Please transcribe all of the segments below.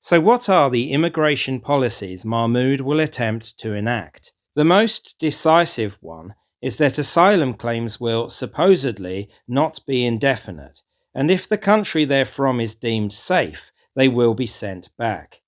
So, what are the immigration policies Mahmood will attempt to enact? The most decisive one is that asylum claims will supposedly not be indefinite, and if the country they're from is deemed safe, they will be sent back.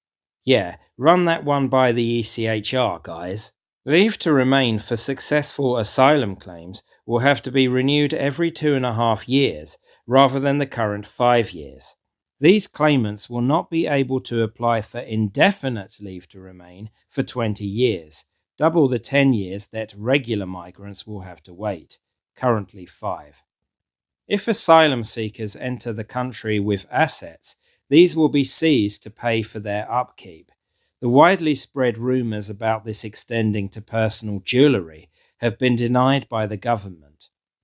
Yeah, run that one by the ECHR, guys. Leave to remain for successful asylum claims will have to be renewed every 2.5 years, rather than the current 5 years. These claimants will not be able to apply for indefinite leave to remain for 20 years, double the 10 years that regular migrants will have to wait, currently 5. If asylum seekers enter the country with assets, these will be seized to pay for their upkeep. The widely spread rumours about this extending to personal jewellery have been denied by the government.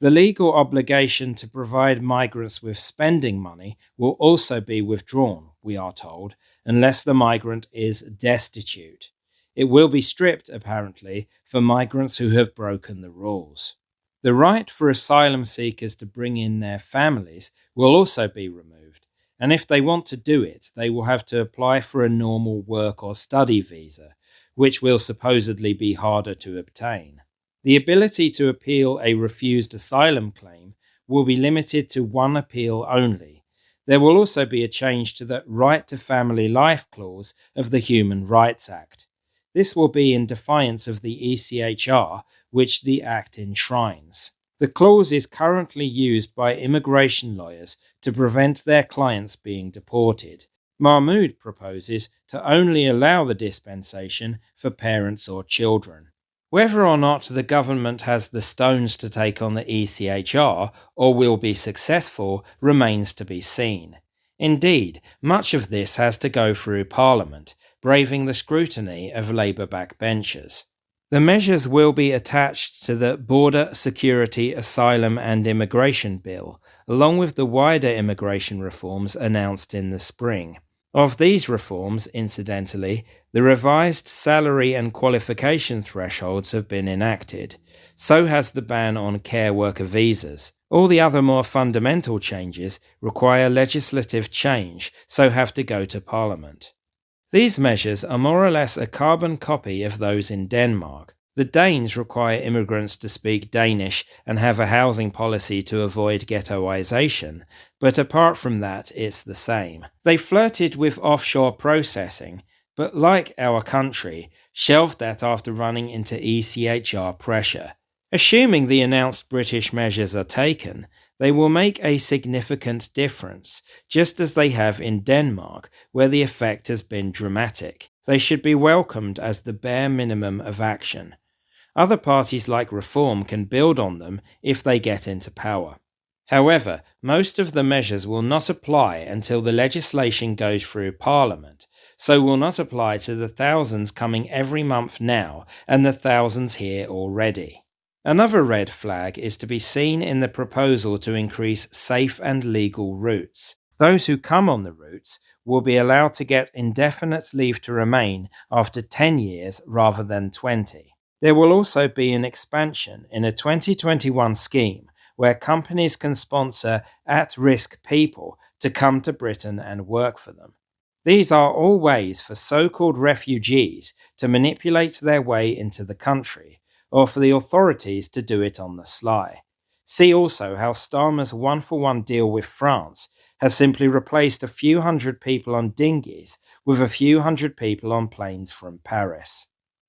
The legal obligation to provide migrants with spending money will also be withdrawn, we are told, unless the migrant is destitute. It will be stripped, apparently, for migrants who have broken the rules. The right for asylum seekers to bring in their families will also be removed, and if they want to do it, they will have to apply for a normal work or study visa, which will supposedly be harder to obtain. The ability to appeal a refused asylum claim will be limited to one appeal only. There will also be a change to the Right to Family Life clause of the Human Rights Act. This will be in defiance of the ECHR, which the Act enshrines. The clause is currently used by immigration lawyers to prevent their clients being deported. Mahmood proposes to only allow the dispensation for parents or children. Whether or not the government has the stones to take on the ECHR or will be successful remains to be seen. Indeed, much of this has to go through Parliament, braving the scrutiny of Labour backbenchers. The measures will be attached to the Border Security, Asylum and Immigration Bill, along with the wider immigration reforms announced in the spring. Of these reforms, incidentally, the revised salary and qualification thresholds have been enacted. So has the ban on care worker visas. All the other more fundamental changes require legislative change, so have to go to Parliament. These measures are more or less a carbon copy of those in Denmark. The Danes require immigrants to speak Danish and have a housing policy to avoid ghettoization, but apart from that, it's the same. They flirted with offshore processing, but like our country, shelved that after running into ECHR pressure. Assuming the announced British measures are taken, they will make a significant difference, just as they have in Denmark, where the effect has been dramatic. They should be welcomed as the bare minimum of action. Other parties like Reform can build on them if they get into power. However, most of the measures will not apply until the legislation goes through Parliament, so will not apply to the thousands coming every month now and the thousands here already. Another red flag is to be seen in the proposal to increase safe and legal routes. Those who come on the routes will be allowed to get indefinite leave to remain after 10 years rather than 20. There will also be an expansion in a 2021 scheme where companies can sponsor at-risk people to come to Britain and work for them. These are all ways for so-called refugees to manipulate their way into the country, or for the authorities to do it on the sly. See also how Starmer's one-for-one deal with France has simply replaced a few hundred people on dinghies with a few hundred people on planes from Paris.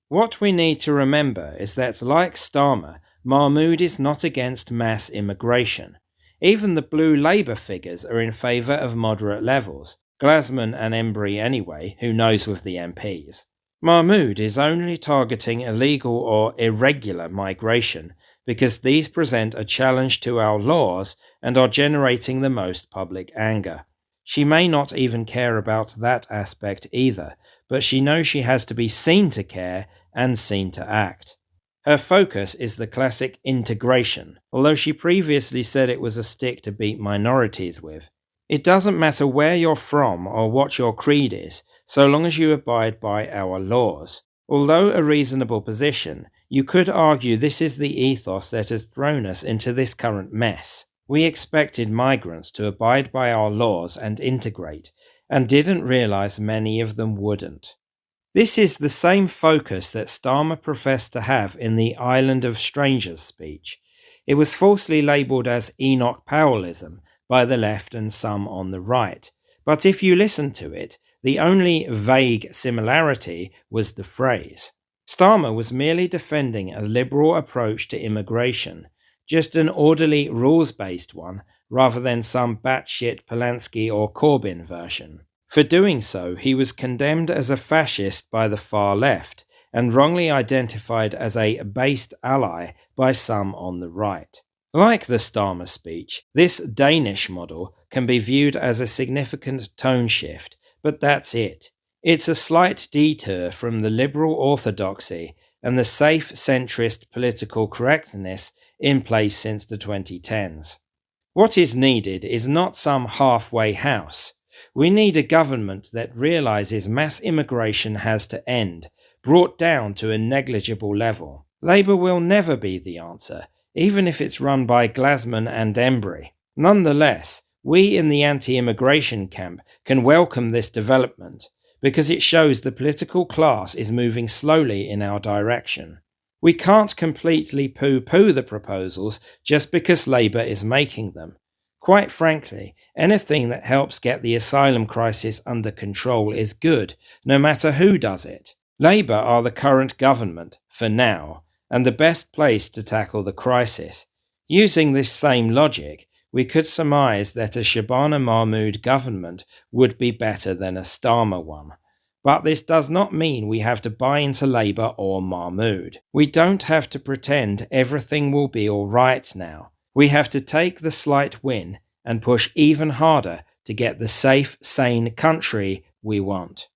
What we need to remember is that, like Starmer, Mahmood is not against mass immigration. Even the blue Labour figures are in favour of moderate levels, Glasman and Embry anyway, who knows with the MPs. Mahmood is only targeting illegal or irregular migration because these present a challenge to our laws and are generating the most public anger. She may not even care about that aspect either, but she knows she has to be seen to care and seen to act. Her focus is the classic integration, although she previously said it was a stick to beat minorities with. It doesn't matter where you're from or what your creed is, so long as you abide by our laws. Although a reasonable position, you could argue this is the ethos that has thrown us into this current mess. We expected migrants to abide by our laws and integrate, and didn't realise many of them wouldn't. This is the same focus that Starmer professed to have in the Island of Strangers speech. It was falsely labelled as Enoch Powellism by the left and some on the right, but if you listen to it, the only vague similarity was the phrase. Starmer was merely defending a liberal approach to immigration, just an orderly rules-based one, rather than some batshit Polanski or Corbyn version. For doing so, he was condemned as a fascist by the far left, and wrongly identified as a based ally by some on the right. Like the Starmer speech, this Danish model can be viewed as a significant tone shift, but that's it. It's a slight detour from the liberal orthodoxy and the safe centrist political correctness in place since the 2010s. What is needed is not some halfway house. We need a government that realises mass immigration has to end, brought down to a negligible level. Labour will never be the answer, even if it's run by Glasman and Embry. Nonetheless, we in the anti-immigration camp can welcome this development, because it shows the political class is moving slowly in our direction. We can't completely poo-poo the proposals just because Labour is making them. Quite frankly, anything that helps get the asylum crisis under control is good, no matter who does it. Labour are the current government, for now, and the best place to tackle the crisis. Using this same logic, we could surmise that a Shabana Mahmood government would be better than a Starmer one. But this does not mean we have to buy into Labour or Mahmood. We don't have to pretend everything will be all right now. We have to take the slight win and push even harder to get the safe, sane country we want.